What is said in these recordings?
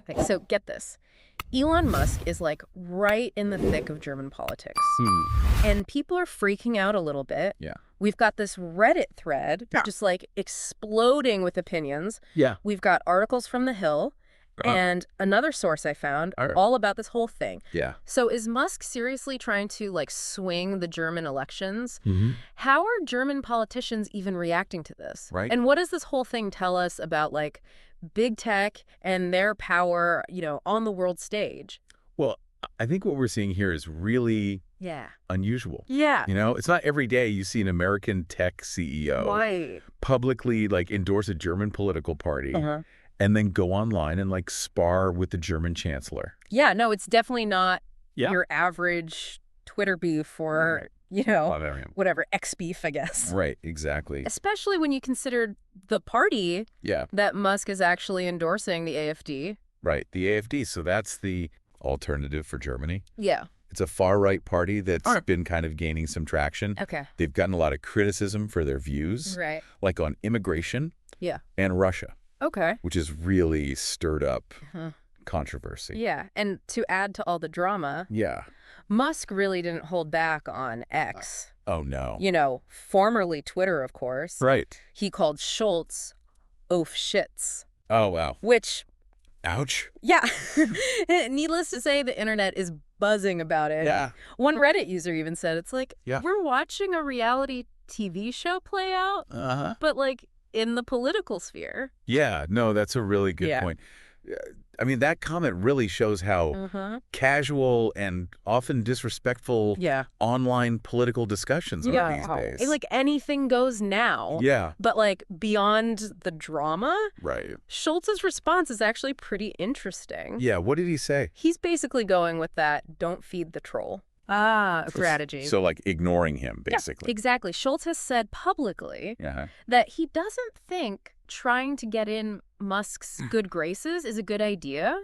Okay, so get this. Elon Musk is like right in the thick of German politics. And people are freaking out a little bit. Yeah. We've got this Reddit thread just like exploding with opinions. Yeah. We've got articles from The Hill and another source I found all about this whole thing. Yeah. So is Musk seriously trying to like swing the German elections? Mm-hmm. How are German politicians even reacting to this? Right. And what does this whole thing tell us about like big tech and their power, you know, on the world stage? Well, I think what we're seeing here is really unusual. Yeah. You know, it's not every day you see an American tech CEO publicly like endorse a German political party and then go online and like spar with the German chancellor. Yeah, no, it's definitely not your average Twitter beef or, you know, whatever, X beef, I guess. Right, exactly. Especially when you consider the party that Musk is actually endorsing, the AfD. Right, the AfD. So that's the alternative for Germany. Yeah. It's a far-right party that's been kind of gaining some traction. Okay. They've gotten a lot of criticism for their views, like on immigration and Russia. Okay. Which has really stirred up controversy. Yeah, and to add to all the drama, Musk really didn't hold back on X. Oh, no. You know, formerly Twitter, of course. Right. He called Scholz oaf shits. Oh, wow. Which... Ouch. Yeah. Needless to say, the internet is buzzing about it. Yeah. One Reddit user even said, it's like, we're watching a reality TV show play out, but like in the political sphere. Yeah, no, that's a really good point. I mean, that comment really shows how casual and often disrespectful online political discussions are these days. Like anything goes now. Yeah. But like beyond the drama, Scholz's response is actually pretty interesting. Yeah, what did he say? He's basically going with that don't feed the troll strategy. So like ignoring him, basically. Yeah, exactly. Scholz has said publicly that he doesn't think trying to get in Musk's good graces is a good idea,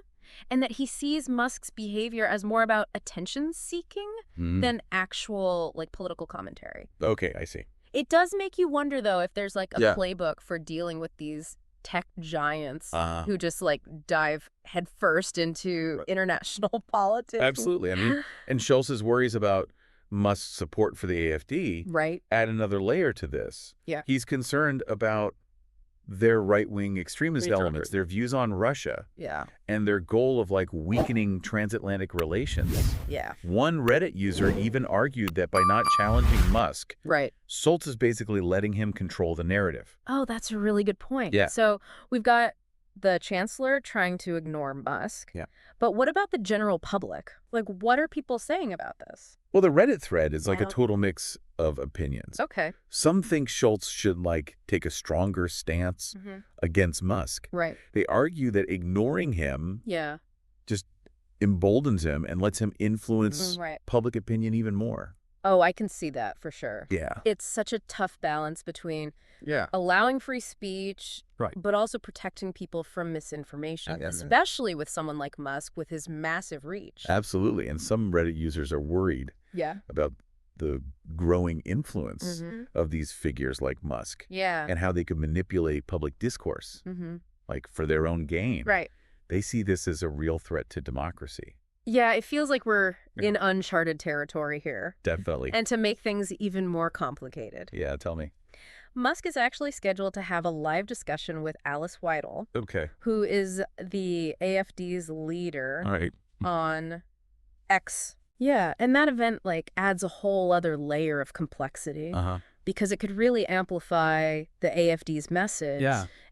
and that he sees Musk's behavior as more about attention-seeking than actual like political commentary. Okay, I see. It does make you wonder, though, if there's like a playbook for dealing with these tech giants who just like dive headfirst into international politics. Absolutely. I mean, and Scholz's worries about Musk's support for the AfD add another layer to this. Yeah. He's concerned about their right-wing extremist elements, their views on Russia, and their goal of like weakening transatlantic relations. Yeah. One Reddit user even argued that by not challenging Musk, Scholz is basically letting him control the narrative. Oh, that's a really good point. Yeah. So we've got the chancellor trying to ignore Musk. Yeah. But what about the general public? Like, what are people saying about this? Well, the Reddit thread is like a total mix of opinions. Okay. Some think Scholz should like take a stronger stance against Musk. Right. They argue that ignoring him just emboldens him and lets him influence public opinion even more. Oh, I can see that for sure. Yeah. It's such a tough balance between allowing free speech, but also protecting people from misinformation, especially with someone like Musk with his massive reach. Absolutely. And some Reddit users are worried about the growing influence of these figures like Musk and how they could manipulate public discourse like for their own gain. Right. They see this as a real threat to democracy. Yeah, it feels like we're in uncharted territory here. Definitely. And to make things even more complicated. Yeah, tell me. Musk is actually scheduled to have a live discussion with Alice Weidel, who is the AfD's leader on X. Yeah, and that event like adds a whole other layer of complexity because it could really amplify the AfD's message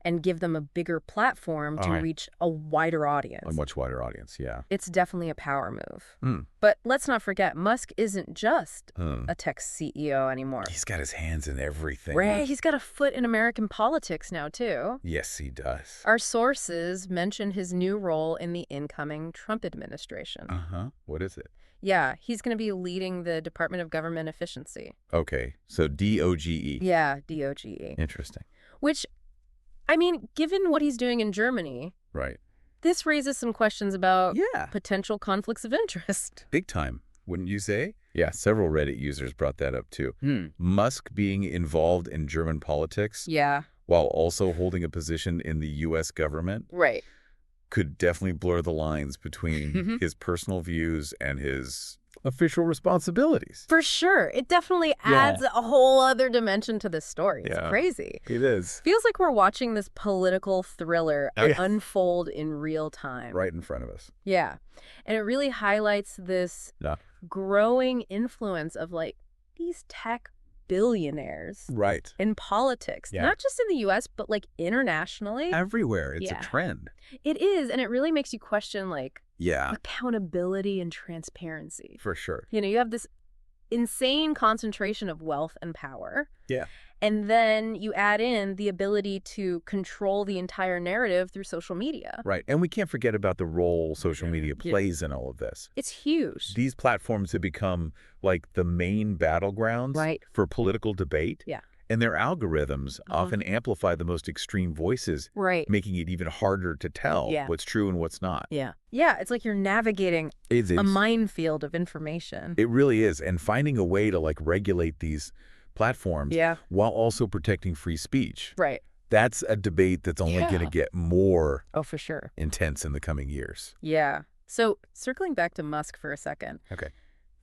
and give them a bigger platform to reach a wider audience. A much wider audience, yeah. It's definitely a power move. But let's not forget, Musk isn't just a tech CEO anymore. He's got his hands in everything. Right, he's got a foot in American politics now, too. Yes, he does. Our sources mention his new role in the incoming Trump administration. What is it? Yeah, he's going to be leading the Department of Government Efficiency. Okay, so DOGE. Yeah, DOGE. Interesting. Which, I mean, given what he's doing in Germany, this raises some questions about potential conflicts of interest. Big time, wouldn't you say? Yeah, several Reddit users brought that up too. Musk being involved in German politics while also holding a position in the U.S. government. Right. could definitely blur the lines between his personal views and his official responsibilities. For sure. It definitely adds a whole other dimension to this story. It's crazy. It is. Feels like we're watching this political thriller unfold in real time. Right in front of us. Yeah. And it really highlights this growing influence of like these tech billionaires in politics, not just in the U.S., but like internationally. Everywhere. It's a trend. It is. And it really makes you question like accountability and transparency. For sure. You know, you have this insane concentration of wealth and power. Yeah. And then you add in the ability to control the entire narrative through social media. Right. And we can't forget about the role social media plays in all of this. It's huge. These platforms have become like the main battlegrounds for political debate. Yeah. And their algorithms often amplify the most extreme voices, making it even harder to tell what's true and what's not. Yeah. Yeah, it's like you're navigating a minefield of information. It really is. And finding a way to like regulate these platforms while also protecting free speech. Right. That's a debate that's only going to get more for sure intense in the coming years. Yeah. So circling back to Musk for a second. Okay.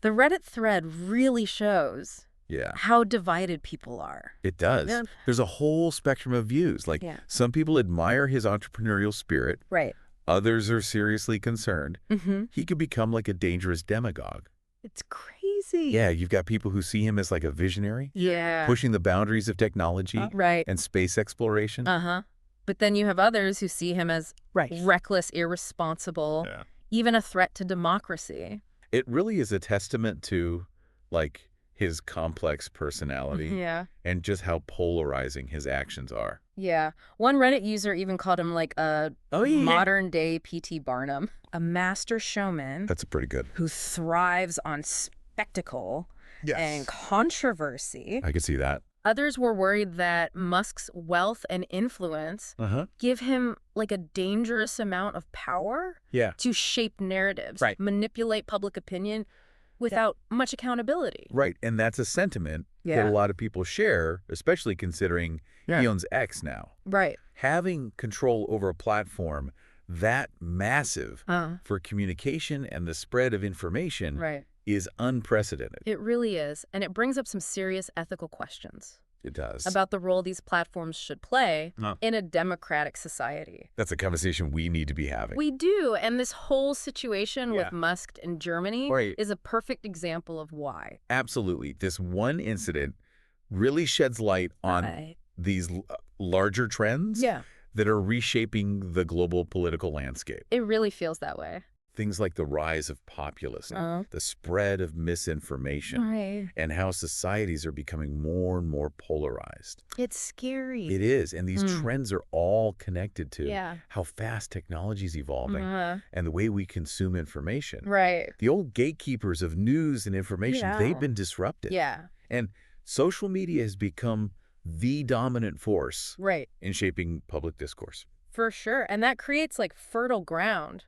The Reddit thread really shows how divided people are. It does. Yeah. There's a whole spectrum of views. Like some people admire his entrepreneurial spirit. Right. Others are seriously concerned. He could become like a dangerous demagogue. It's crazy. Yeah, you've got people who see him as like a visionary. Yeah. Pushing the boundaries of technology and space exploration. But then you have others who see him as reckless, irresponsible, even a threat to democracy. It really is a testament to like his complex personality and just how polarizing his actions are. Yeah. One Reddit user even called him like a modern-day P.T. Barnum, a master showman. That's pretty good. Who thrives on spectacle and controversy. I could see that. Others were worried that Musk's wealth and influence give him like a dangerous amount of power to shape narratives, manipulate public opinion without much accountability. Right. And that's a sentiment that a lot of people share, especially considering he owns X now. Right. Having control over a platform that massive for communication and the spread of information is unprecedented. It really is. And it brings up some serious ethical questions. It does. About the role these platforms should play in a democratic society. That's a conversation we need to be having. We do. And this whole situation with Musk in Germany is a perfect example of why. Absolutely. This one incident really sheds light on these larger trends that are reshaping the global political landscape. It really feels that way. Things like the rise of populism, the spread of misinformation, and how societies are becoming more and more polarized. It's scary. It is. And these trends are all connected to how fast technology is evolving and the way we consume information. Right. The old gatekeepers of news and information, they've been disrupted. Yeah. And social media has become the dominant force in shaping public discourse. For sure. And that creates like fertile ground.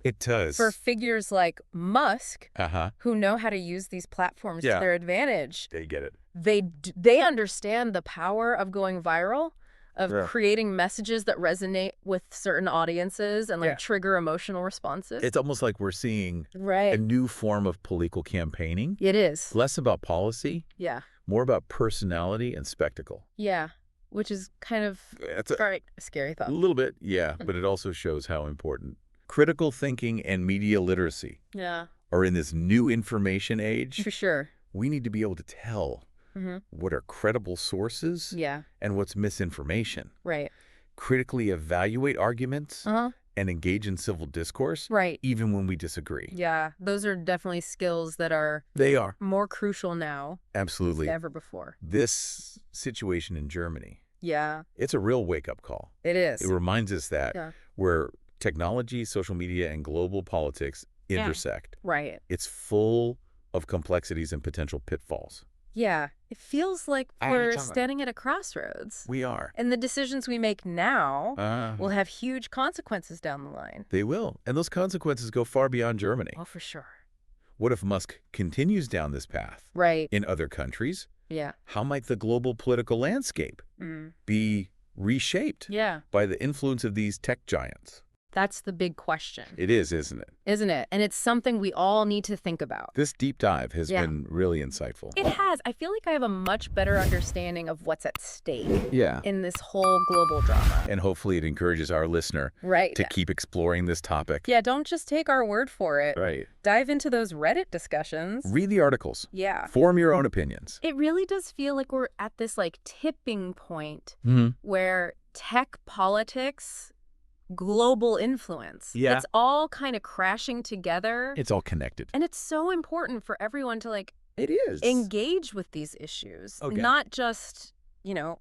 It does. For figures like Musk, who know how to use these platforms to their advantage. They get it. They understand the power of going viral, of creating messages that resonate with certain audiences and like trigger emotional responses. It's almost like we're seeing a new form of political campaigning. It is. Less about policy. Yeah. More about personality and spectacle. Yeah. Which is kind of a scary thought. A little bit, yeah. But it also shows how important critical thinking and media literacy are in this new information age. For sure. We need to be able to tell what are credible sources and what's misinformation. Right. Critically evaluate arguments and engage in civil discourse. Right. Even when we disagree. Yeah. Those are definitely skills that are more crucial now. Absolutely. Than ever before. This situation in Germany. Yeah. It's a real wake-up call. It is. It reminds us that where technology, social media, and global politics intersect. Right. It's full of complexities and potential pitfalls. Yeah. It feels like we're standing at a crossroads. We are. And the decisions we make now will have huge consequences down the line. They will. And those consequences go far beyond Germany. Oh, for sure. What if Musk continues down this path in other countries? Yeah. How might the global political landscape be reshaped by the influence of these tech giants? That's the big question. It is, isn't it? Isn't it? And it's something we all need to think about. This deep dive has been really insightful. It has. I feel like I have a much better understanding of what's at stake in this whole global drama. And hopefully it encourages our listener to keep exploring this topic. Yeah, don't just take our word for it. Right. Dive into those Reddit discussions. Read the articles. Yeah. Form your own opinions. It really does feel like we're at this like tipping point where tech politics, global influence. It's all kind of crashing together. It's all connected. And it's so important for everyone to engage with these issues. Not just,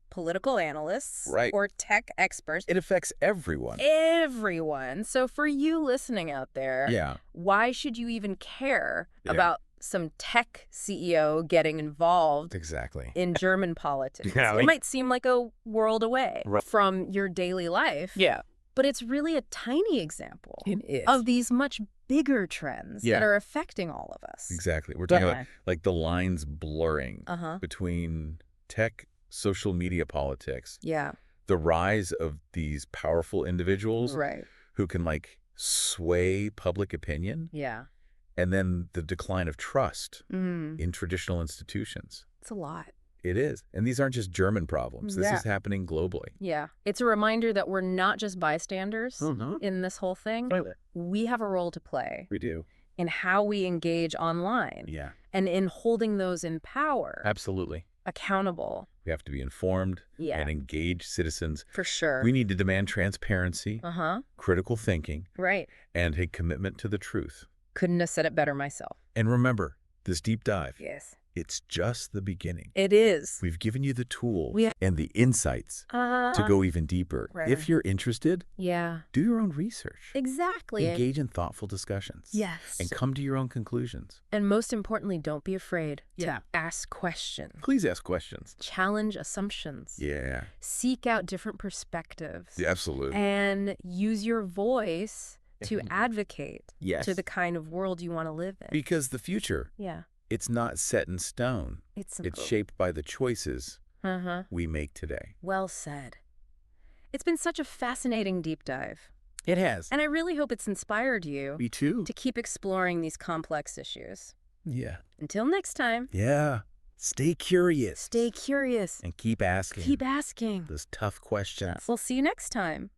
political analysts or tech experts. It affects everyone. Everyone. So for you listening out there, why should you even care about some tech CEO getting involved in German politics? It might seem like a world away from your daily life. But it's really a tiny example of these much bigger trends that are affecting all of us. Exactly. We're talking about like the lines blurring between tech, social media politics. The rise of these powerful individuals who can sway public opinion. And then the decline of trust in traditional institutions. It's a lot. It is. And these aren't just German problems. This is happening globally. Yeah. It's a reminder that we're not just bystanders in this whole thing. We have a role to play. We do. In how we engage online. And in holding those in power. Absolutely. Accountable. We have to be informed and engaged citizens. For sure. We need to demand transparency, critical thinking, and a commitment to the truth. Couldn't have said it better myself. And remember, this deep dive. It's just the beginning. It is. We've given you the tools and the insights to go even deeper. If you're interested, do your own research. Exactly. Engage in thoughtful discussions. And come to your own conclusions. And most importantly, don't be afraid to ask questions. Please ask questions. Challenge assumptions. Seek out different perspectives. Absolutely. And use your voice to advocate to the kind of world you want to live in. Because the future, it's not set in stone. It's shaped by the choices we make today. Well said. It's been such a fascinating deep dive. It has. And I really hope it's inspired you. Me too. To keep exploring these complex issues. Yeah. Until next time. Yeah. Stay curious. Stay curious. And keep asking. Keep asking. Those tough questions. We'll see you next time.